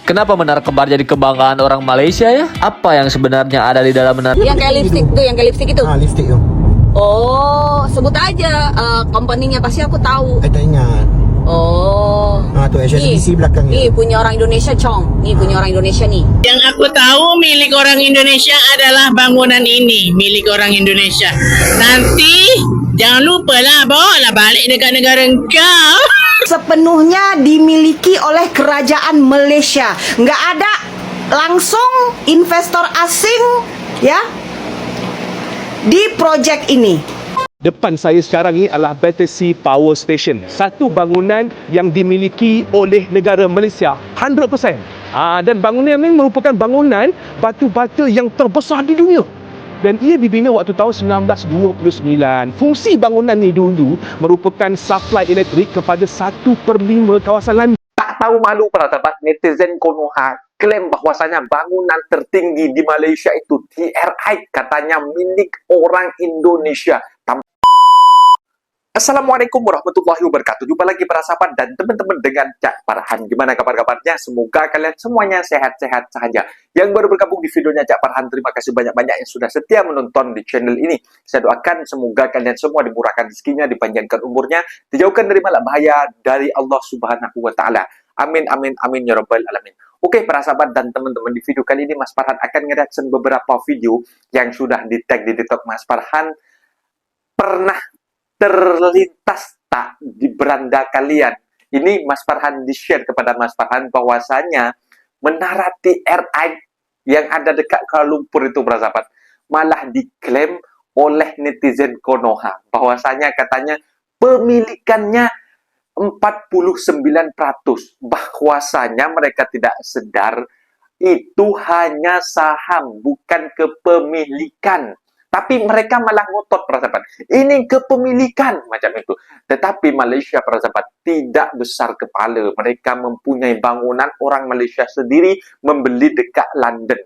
Kenapa menara kembar jadi kebanggaan orang Malaysia ya? Apa yang sebenarnya ada di dalam menara? Yang kayak lipstick tuh, yang kayak lipstick itu. Lipstick tu. Oh, sebut aja company-nya, pasti aku tahu. Tak ingat. Oh. Tu HSBC belakang Nih ni. punya orang Indonesia, Chong. Nih punya orang Indonesia nih. Yang aku tahu milik orang Indonesia adalah bangunan ini milik orang Indonesia. Nanti jangan lupa lah bawa lah balik dekat negara engkau. Sepenuhnya dimiliki oleh kerajaan Malaysia. Nggak ada langsung investor asing ya di projek ini. Depan saya sekarang ini adalah Battersea Power Station. Satu bangunan yang dimiliki oleh negara Malaysia 100%. Dan bangunan ini merupakan bangunan batu bata yang terbesar di dunia. Dan ia dibina waktu tahun 1929. Fungsi bangunan ini dulu merupakan supply elektrik kepada 1/5 kawasan London. Tak tahu malu para sahabat, netizen Konoha klaim bahwasanya bangunan tertinggi di Malaysia itu TRI katanya milik orang Indonesia. Assalamualaikum warahmatullahi wabarakatuh. Jumpa lagi para sahabat dan teman-teman dengan Cak Farhan. Gimana kabar-kabarnya? Semoga kalian semuanya sehat-sehat saja. Yang baru bergabung di videonya Cak Farhan, terima kasih banyak-banyak yang sudah setia menonton di channel ini. Saya doakan semoga kalian semua dimurahkan rezekinya, dipanjangkan umurnya, dijauhkan dari malak bahaya dari Allah Subhanahu wa taala. Amin amin amin ya rabbal alamin. Oke para sahabat dan teman-teman, di video kali ini Mas Farhan akan nge-reaction beberapa video yang sudah di-tag di TikTok Mas Farhan. Pernah terlintas tak di beranda kalian? Ini Mas Farhan di-share kepada Mas Farhan bahwasanya menara TRI yang ada dekat Kuala Lumpur itu para sahabat malah diklaim oleh netizen Konoha bahwasanya katanya pemilikannya 49%, bahwasanya mereka tidak sadar itu hanya saham, bukan kepemilikan. Tapi mereka malah ngotot para sahabat, ini kepemilikan macam itu. Tetapi Malaysia para sahabat tidak besar kepala. Mereka mempunyai bangunan, orang Malaysia sendiri membeli dekat London.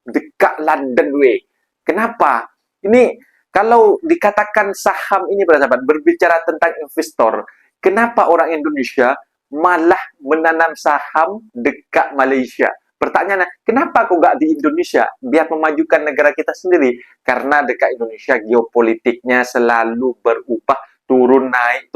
Dekat London way. Kenapa? Ini kalau dikatakan saham ini para sahabat, berbicara tentang investor, kenapa orang Indonesia malah menanam saham dekat Malaysia? Pertanyaannya, kenapa kok nggak di Indonesia? Biar memajukan negara kita sendiri. Karena dekat Indonesia geopolitiknya selalu berubah, turun naik,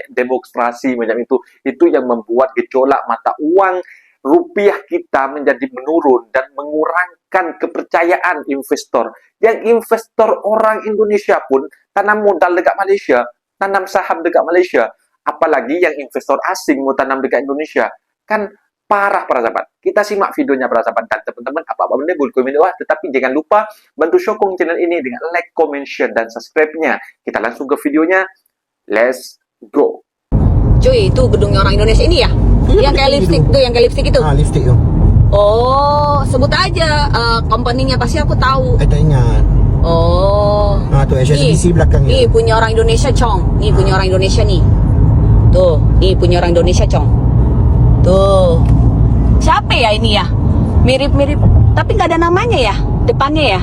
demonstrasi macam itu. Itu yang membuat gejolak mata uang rupiah kita menjadi menurun dan mengurangkan kepercayaan investor. Yang investor orang Indonesia pun tanam modal dekat Malaysia, tanam saham dekat Malaysia. Apalagi yang investor asing mau tanam dekat Indonesia. Kan parah para sahabat. Kita simak videonya para sahabat dan teman-teman. Apa-apa benda boleh komen di bawah. Tetapi jangan lupa bantu sokong channel ini dengan like, comment, share, dan subscribe-nya. Kita langsung ke videonya. Let's go. Cuy, itu gedungnya orang Indonesia ini ya? Yang kayak lipstick tuh, yang kayak lipstick itu. Lipstick tu. Oh, sebut aja company-nya, pasti aku tahu. Tak ingat. Oh. Tu HSBC belakang ni. Nih punya orang Indonesia, Chong. Nih punya orang Indonesia nih. Tuh, nih punya orang Indonesia, Chong. Tuh. Siapa ya ini ya? Mirip-mirip, tapi nggak ada namanya ya depannya ya?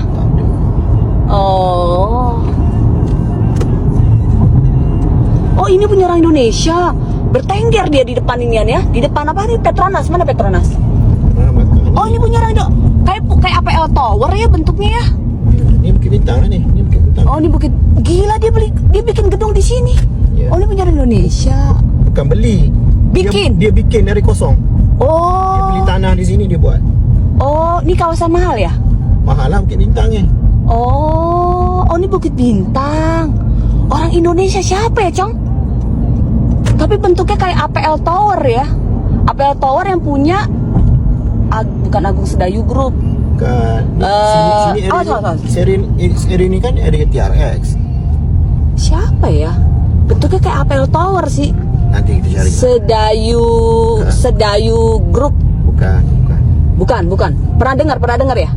Oh. Oh, ini punya orang Indonesia. Bertengger dia di depan ini ya. Di depan apa nih? Petronas. Mana Petronas? Oh, ini punya orang kayak APL Tower ya bentuknya ya. Ni Bukit Bintang lah ni. Ni Bukit Bintang. Oh, ini bukit. Gila, dia bikin gedung di sini. Ya. Oh, ini punya orang Indonesia. Bukan beli. Bikin? Dia bikin dari kosong. Dia Oh. beli tanah di sini dia buat. Oh, ini kawasan mahal ya? Mahal lah Bukit Bintang ni. Oh, ini Bukit Bintang. Orang Indonesia siapa ya, Cong? Tapi bentuknya kayak APL Tower ya. APL Tower yang punya bukan Agung Sedayu Group. Bukan. Sini area ni kan area TRX. Siapa ya? Bentuknya kayak APL Tower sih. Nanti kita cari. Sedayu Group. Bukan. Pernah dengar ya?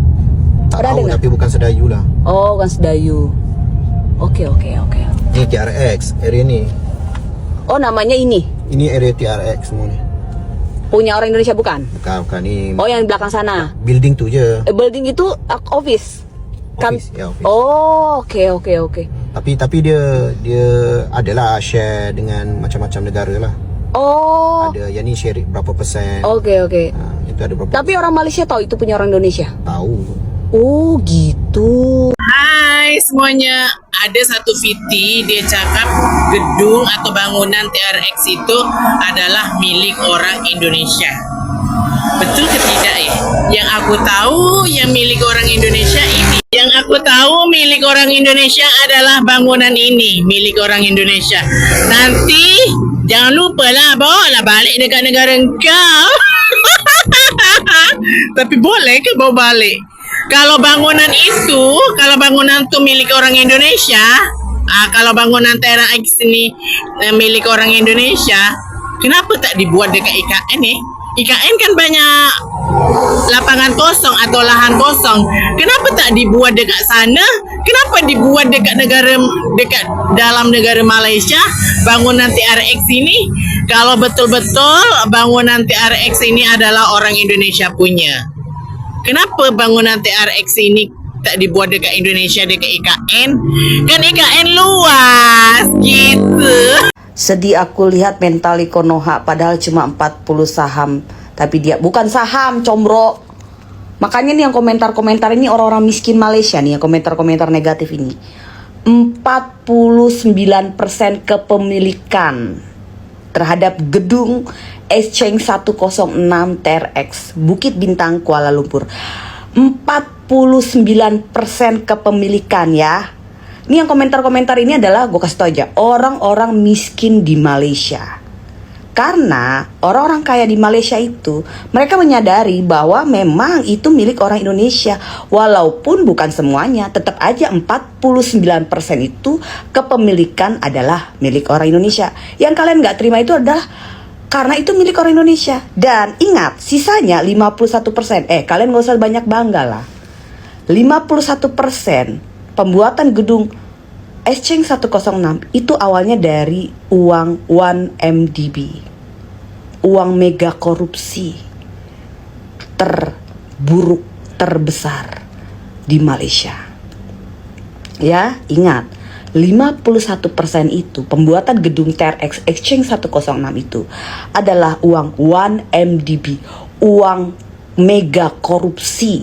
Tak Pernah tahu dengar? tapi bukan Sedayu lah. Oh, bukan Sedayu. Oke. Ni TRX area ni. Oh, namanya ini. Ini area TRX semua ni. Punya orang Indonesia bukan? Bukan ni. Oh, yang di belakang sana. Building tu je. Building itu office. Office, ya office. Oh, oke. Tapi dia adalah share dengan macam-macam negara lah. Oh. Ada yang ni share berapa persen. Oke. Itu ada berapa? Tapi orang Malaysia tahu itu punya orang Indonesia. Tahu. Oh gitu. Hai semuanya, ada satu VT dia cakap gedung atau bangunan TRX itu adalah milik orang Indonesia. Betul ke tidak ya? Yang aku tahu yang milik orang Indonesia ini. Yang aku tahu milik orang Indonesia adalah bangunan ini, milik orang Indonesia. Nanti jangan lupa lah, bawa lah balik dekat negara engkau. Tapi boleh ke bawa balik? Kalau bangunan itu milik orang Indonesia, kalau bangunan TRX ini milik orang Indonesia, kenapa tak dibuat dekat IKN ni? IKN kan banyak lapangan kosong atau lahan kosong. Kenapa tak dibuat dekat sana? Kenapa dibuat dekat dalam negara Malaysia bangunan TRX ini? Kalau betul-betul bangunan TRX ini adalah orang Indonesia punya. Kenapa bangunan TRX ini tak dibuat dekat Indonesia, dekat IKN? Kan IKN luas gitu. Sedih aku lihat mentali Konoha padahal cuma 40 saham. Tapi dia bukan saham, combro. Makanya nih yang komentar-komentar ini orang-orang miskin Malaysia nih yang komentar-komentar negatif ini. 49% kepemilikan terhadap gedung Exchange 106 TRX Bukit Bintang Kuala Lumpur. 49% kepemilikan ya. Ini yang komentar-komentar ini adalah gue kasih tau aja orang-orang miskin di Malaysia. Karena orang-orang kaya di Malaysia itu mereka menyadari bahwa memang itu milik orang Indonesia. Walaupun bukan semuanya, tetap aja 49% itu kepemilikan adalah milik orang Indonesia. Yang kalian gak terima itu adalah karena itu milik orang Indonesia. Dan ingat, sisanya 51%. Kalian gak usah banyak bangga lah. 51% pembuatan gedung Exchange 106 itu awalnya dari uang 1MDB, uang mega korupsi terburuk terbesar di Malaysia. Ya, ingat 51% itu pembuatan gedung TRX Exchange 106 itu adalah uang 1MDB, uang mega korupsi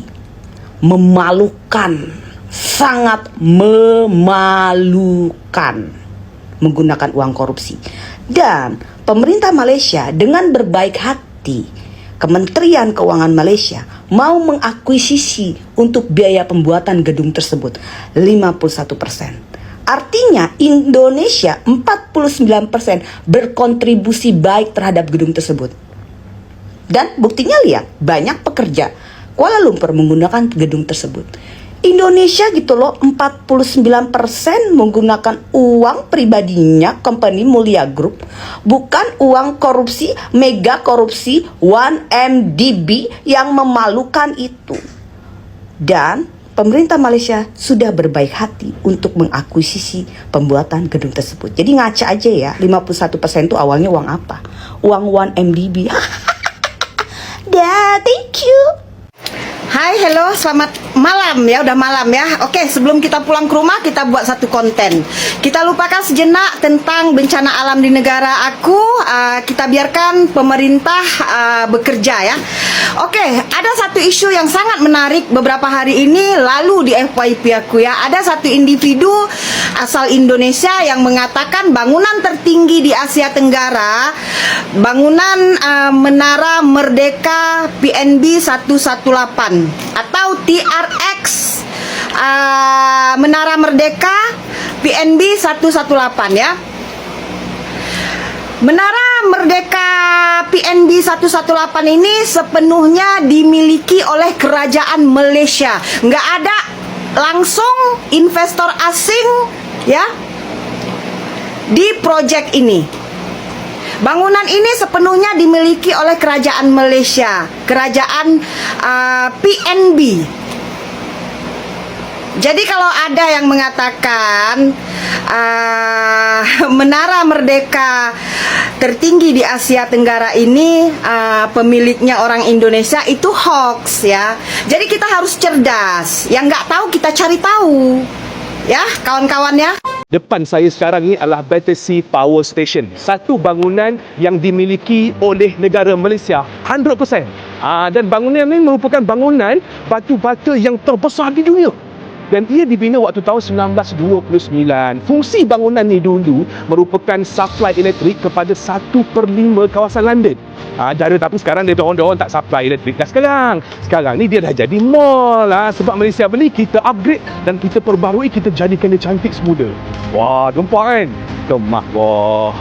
memalukan. Sangat memalukan menggunakan uang korupsi. Dan pemerintah Malaysia dengan berbaik hati, Kementerian Keuangan Malaysia mau mengakuisisi untuk biaya pembuatan gedung tersebut 51%. Artinya Indonesia 49% berkontribusi baik terhadap gedung tersebut. Dan buktinya lihat, banyak pekerja Kuala Lumpur menggunakan gedung tersebut. Indonesia gitu loh, 49% menggunakan uang pribadinya company Mulia Group, bukan uang korupsi, mega korupsi 1MDB yang memalukan itu. Dan pemerintah Malaysia sudah berbaik hati untuk mengakuisisi pembuatan gedung tersebut. Jadi ngaca aja ya, 51% itu awalnya uang apa? Uang 1MDB. Dah, thank you. Hai, hello, selamat malam ya, udah malam ya. Oke, sebelum kita pulang ke rumah, kita buat satu konten. Kita lupakan sejenak tentang bencana alam di negara aku. Kita biarkan pemerintah bekerja ya. Oke, ada satu isu yang sangat menarik beberapa hari ini lalu di FYP aku ya. Ada satu individu asal Indonesia yang mengatakan bangunan tertinggi di Asia Tenggara, bangunan Menara Merdeka PNB 118 atau TRX Menara Merdeka PNB 118 ya. Menara Merdeka PNB 118 ini sepenuhnya dimiliki oleh kerajaan Malaysia. Nggak ada langsung investor asing ya di proyek ini. Bangunan ini sepenuhnya dimiliki oleh kerajaan Malaysia, kerajaan PNB. Jadi kalau ada yang mengatakan Menara Merdeka tertinggi di Asia Tenggara ini pemiliknya orang Indonesia, itu hoax ya. Jadi kita harus cerdas. Yang nggak tahu kita cari tahu, ya kawan-kawan ya. Depan saya sekarang ni adalah Battersea Power Station. Satu bangunan yang dimiliki oleh negara Malaysia 100%. Dan bangunan ini merupakan bangunan batu bata yang terbesar di dunia. Dan ia dibina waktu tahun 1929. Fungsi bangunan ni dulu merupakan supply elektrik kepada 1/5 kawasan London. Tapi sekarang dia dorong tak supply elektrik dah sekarang. Sekarang ni dia dah jadi mall. Sebab Malaysia beli, kita upgrade dan kita perbarui, kita jadikan dia cantik semula. Wah, gempak kan? Gemak, wah.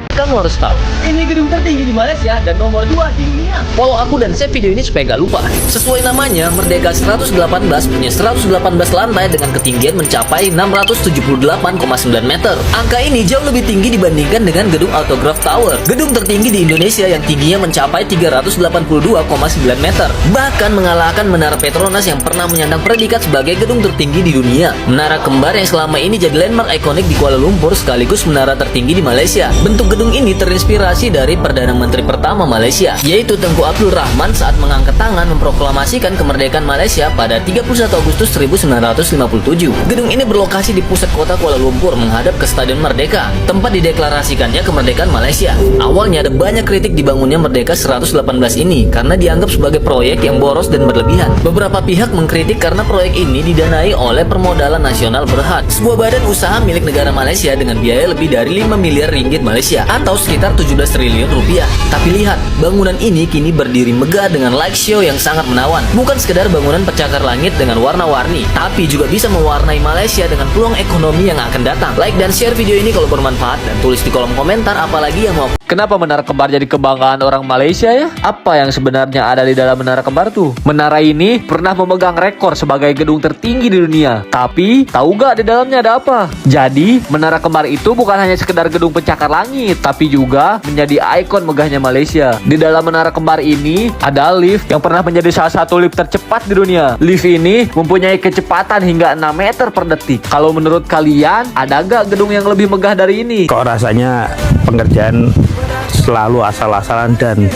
Kamu harus tahu, ini gedung tertinggi di Malaysia dan nomor 2 di dunia. Follow aku dan save video ini supaya gak lupa. Sesuai namanya, Merdeka 118 punya 118 lantai dengan ketinggian mencapai 678,9 meter. Angka ini jauh lebih tinggi dibandingkan dengan gedung Autograph Tower, gedung tertinggi di Indonesia yang tingginya mencapai 382,9 meter. Bahkan mengalahkan Menara Petronas yang pernah menyandang predikat sebagai gedung tertinggi di dunia. Menara kembar yang selama ini jadi landmark ikonik di Kuala Lumpur sekaligus menara tertinggi di Malaysia. Bentuk gedung ini terinspirasi dari Perdana Menteri pertama Malaysia, yaitu Tengku Abdul Rahman saat mengangkat tangan memproklamasikan kemerdekaan Malaysia pada 31 Agustus 1957. Gedung ini berlokasi di pusat kota Kuala Lumpur menghadap ke Stadion Merdeka, tempat dideklarasikannya kemerdekaan Malaysia. Awalnya ada banyak kritik dibangunnya Merdeka 118 ini karena dianggap sebagai proyek yang boros dan berlebihan. Beberapa pihak mengkritik karena proyek ini didanai oleh Permodalan Nasional Berhad, sebuah badan usaha milik negara Malaysia dengan biaya lebih dari 5 miliar ringgit Malaysia atau sekitar 17 triliun rupiah. Tapi lihat, bangunan ini kini berdiri megah dengan light show yang sangat menawan. Bukan sekedar bangunan pencakar langit dengan warna-warni, tapi juga bisa mewarnai Malaysia dengan peluang ekonomi yang akan datang. Like dan share video ini kalau bermanfaat dan tulis di kolom komentar apalagi yang mau. Kenapa Menara Kembar jadi kebanggaan orang Malaysia ya? Apa yang sebenarnya ada di dalam Menara Kembar tuh? Menara ini pernah memegang rekor sebagai gedung tertinggi di dunia. Tapi, tahu gak di dalamnya ada apa? Jadi, Menara Kembar itu bukan hanya sekedar gedung pencakar langit, tapi juga menjadi ikon megahnya Malaysia. Di dalam Menara Kembar ini ada lift yang pernah menjadi salah satu lift tercepat di dunia. Lift ini mempunyai kecepatan hingga 6 meter per detik. Kalau menurut kalian, ada gak gedung yang lebih megah dari ini? Kok rasanya pengerjaan selalu asal-asalan dan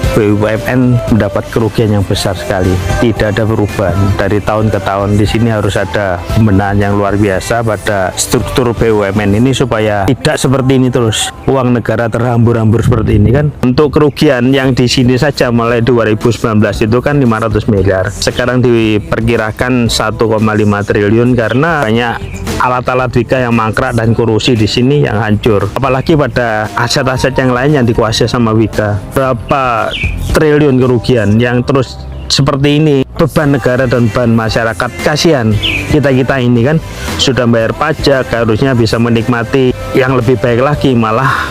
BUMN mendapat kerugian yang besar sekali. Tidak ada perubahan dari tahun ke tahun. Di sini harus ada pembenahan yang luar biasa pada struktur BUMN ini supaya tidak seperti ini terus. Uang negara terhambur-hambur seperti ini kan. Untuk kerugian yang di sini saja mulai 2019 itu kan 500 miliar. Sekarang diperkirakan 1,5 triliun karena banyak alat-alat Wika yang mangkrak dan korupsi di sini yang hancur. Apalagi pada aset-aset yang lain yang dikuasai sama Wika. Berapa triliun kerugian yang terus seperti ini, beban negara dan beban masyarakat. Kasihan kita-kita ini kan sudah bayar pajak, harusnya bisa menikmati yang lebih baik lagi, malah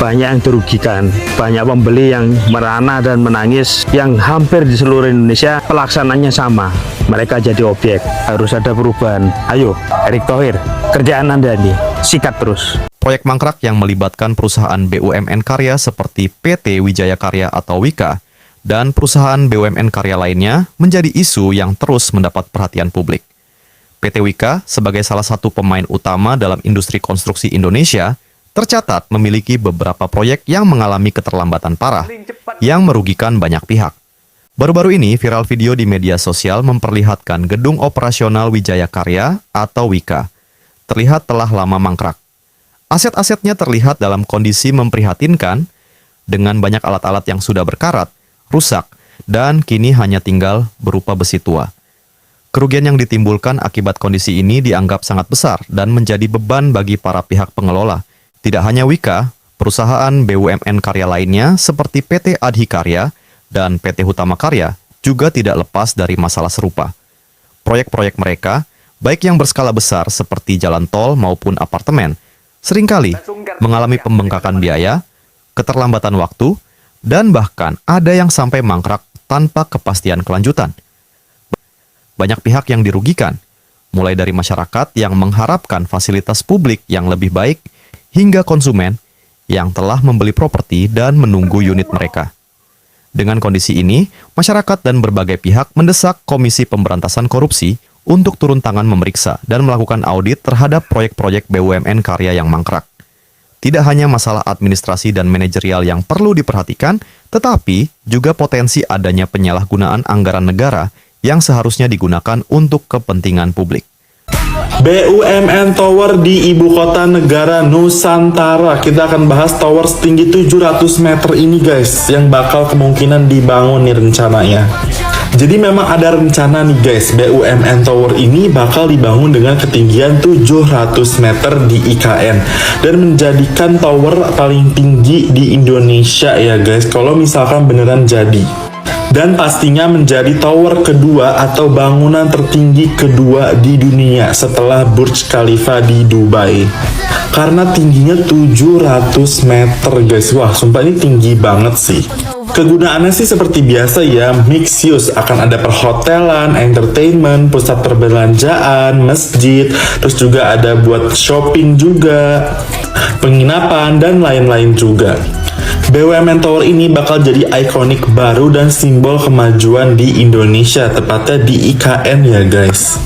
banyak yang dirugikan, banyak pembeli yang merana dan menangis, yang hampir di seluruh Indonesia pelaksananya sama, mereka jadi objek. Harus ada perubahan. Ayo Erick Thohir, kerjaan Anda nih, sikat terus. Proyek mangkrak yang melibatkan perusahaan BUMN karya seperti PT Wijaya Karya atau Wika dan perusahaan BUMN karya lainnya menjadi isu yang terus mendapat perhatian publik. PT Wika sebagai salah satu pemain utama dalam industri konstruksi Indonesia tercatat memiliki beberapa proyek yang mengalami keterlambatan parah yang merugikan banyak pihak. Baru-baru ini viral video di media sosial memperlihatkan gedung operasional Wijaya Karya atau Wika terlihat telah lama mangkrak. Aset-asetnya terlihat dalam kondisi memprihatinkan dengan banyak alat-alat yang sudah berkarat, rusak, dan kini hanya tinggal berupa besi tua. Kerugian yang ditimbulkan akibat kondisi ini dianggap sangat besar dan menjadi beban bagi para pihak pengelola. Tidak hanya Wika, perusahaan BUMN karya lainnya seperti PT Adhikarya dan PT Hutama Karya juga tidak lepas dari masalah serupa. Proyek-proyek mereka, baik yang berskala besar seperti jalan tol maupun apartemen, seringkali mengalami pembengkakan biaya, keterlambatan waktu, dan bahkan ada yang sampai mangkrak tanpa kepastian kelanjutan. Banyak pihak yang dirugikan, mulai dari masyarakat yang mengharapkan fasilitas publik yang lebih baik, hingga konsumen yang telah membeli properti dan menunggu unit mereka. Dengan kondisi ini, masyarakat dan berbagai pihak mendesak Komisi Pemberantasan Korupsi untuk turun tangan memeriksa dan melakukan audit terhadap proyek-proyek BUMN karya yang mangkrak. Tidak hanya masalah administrasi dan manajerial yang perlu diperhatikan, tetapi juga potensi adanya penyalahgunaan anggaran negara yang seharusnya digunakan untuk kepentingan publik. BUMN Tower di ibu kota negara Nusantara. Kita akan bahas tower setinggi 700 meter ini guys, yang bakal kemungkinan dibangun nih rencananya. Jadi memang ada rencana nih guys, BUMN Tower ini bakal dibangun dengan ketinggian 700 meter di IKN dan menjadikan tower paling tinggi di Indonesia ya guys, kalau misalkan beneran jadi. Dan pastinya menjadi tower kedua atau bangunan tertinggi kedua di dunia setelah Burj Khalifa di Dubai. Karena tingginya 700 meter guys. Wah, sumpah ini tinggi banget sih. Kegunaannya sih seperti biasa ya, mixed use. Akan ada perhotelan, entertainment, pusat perbelanjaan, masjid, terus juga ada buat shopping juga, penginapan, dan lain-lain juga. BUMN Tower ini bakal jadi ikonik baru dan simbol kemajuan di Indonesia, tepatnya di IKN ya guys.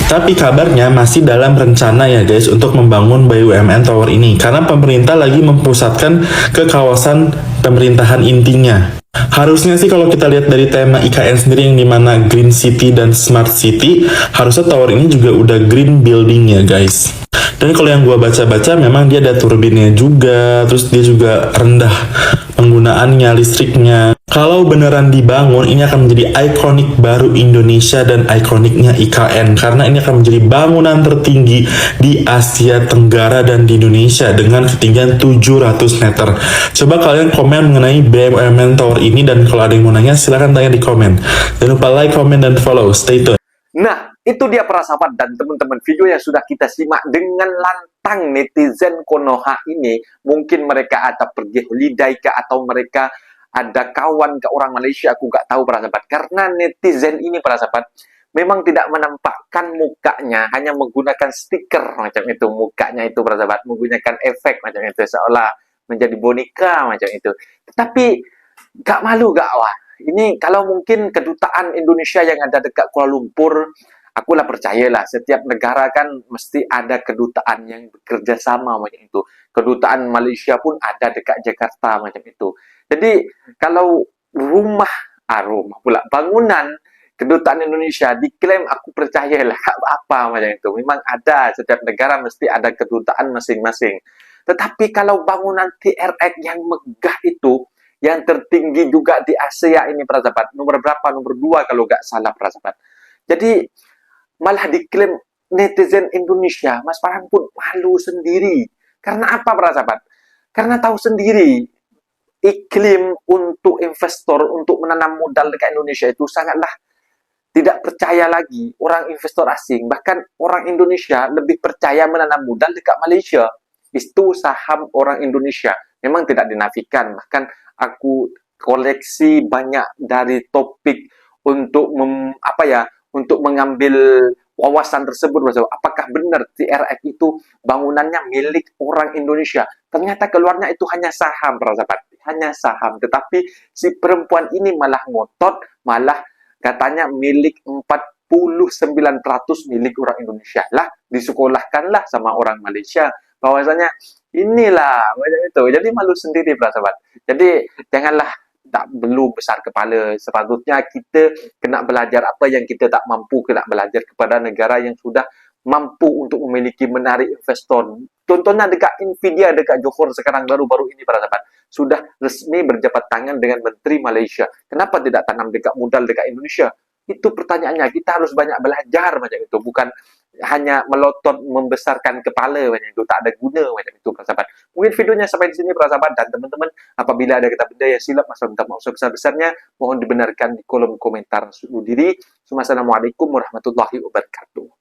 Tapi kabarnya masih dalam rencana ya guys untuk membangun BUMN Tower ini, karena pemerintah lagi mempusatkan ke kawasan pemerintahan intinya. Harusnya sih kalau kita lihat dari tema IKN sendiri yang dimana Green City dan Smart City, harusnya tower ini juga udah green building ya guys. Dan kalau yang gua baca-baca memang dia ada turbinnya juga, terus dia juga rendah penggunaannya, listriknya. Kalau beneran dibangun, ini akan menjadi ikonik baru Indonesia dan ikoniknya IKN, karena ini akan menjadi bangunan tertinggi di Asia Tenggara dan di Indonesia dengan ketinggian 700 meter. Coba kalian komen mengenai BUMN Tower ini, dan kalau ada yang mau nanya silahkan tanya di komen. Jangan lupa like, comment, dan follow. Stay tune. Nah, itu dia para sahabat dan teman-teman, video yang sudah kita simak dengan lantang netizen Konoha ini. Mungkin mereka ada pergi holiday kah, atau mereka ada kawan ke orang Malaysia, aku nggak tahu para sahabat. Karena netizen ini para sahabat memang tidak menampakkan mukanya, hanya menggunakan stiker macam itu mukanya itu para sahabat, menggunakan efek macam itu seolah menjadi boneka macam itu. Tetapi nggak malu gak wah. Ini kalau mungkin kedutaan Indonesia yang ada dekat Kuala Lumpur, akulah percayalah setiap negara kan mesti ada kedutaan yang bekerja sama macam itu. Kedutaan Malaysia pun ada dekat Jakarta macam itu. Jadi kalau rumah pula bangunan kedutaan Indonesia diklaim, aku percayalah apa macam itu. Memang ada, setiap negara mesti ada kedutaan masing-masing. Tetapi kalau bangunan TRX yang megah itu, yang tertinggi juga di Asia ini para sahabat, nomor berapa? Nomor 2 kalau nggak salah para sahabat. Jadi malah diklaim netizen Indonesia, Mas Farhan pun malu sendiri. Karena apa para sahabat? Karena tahu sendiri iklim untuk investor untuk menanam modal dekat Indonesia itu sangatlah tidak percaya lagi orang investor asing. Bahkan orang Indonesia lebih percaya menanam modal dekat Malaysia. Itu saham orang Indonesia. Memang tidak dinafikan. Bahkan aku koleksi banyak dari topik untuk untuk mengambil wawasan tersebut. Apakah benar TRX itu bangunannya milik orang Indonesia? Ternyata keluarnya itu hanya saham, para sahabat. Hanya saham. Tetapi si perempuan ini malah ngotot, malah katanya milik 49% milik orang Indonesia. Lah, disekolahkanlah sama orang Malaysia. Bahwasanya inilah macam itu. Jadi malu sendiri para sahabat. Jadi janganlah tak perlu besar kepala. Sepatutnya kita kena belajar apa yang kita tak mampu, kena belajar kepada negara yang sudah mampu untuk memiliki menarik investor. Contohnya dekat Nvidia dekat Johor sekarang baru-baru ini para sahabat sudah resmi berjabat tangan dengan Menteri Malaysia. Kenapa tidak tanam dekat modal dekat Indonesia? Itu pertanyaannya. Kita harus banyak belajar macam itu, bukan hanya melotot membesarkan kepala macam itu, tak ada guna macam itu para sahabat. Mungkin videonya sampai di sini para sahabat, dan teman-teman apabila ada kata benda yang silap masalah minta maaf sebesar-besarnya, mohon dibenarkan di kolom komentar. Assalamualaikum warahmatullahi wabarakatuh.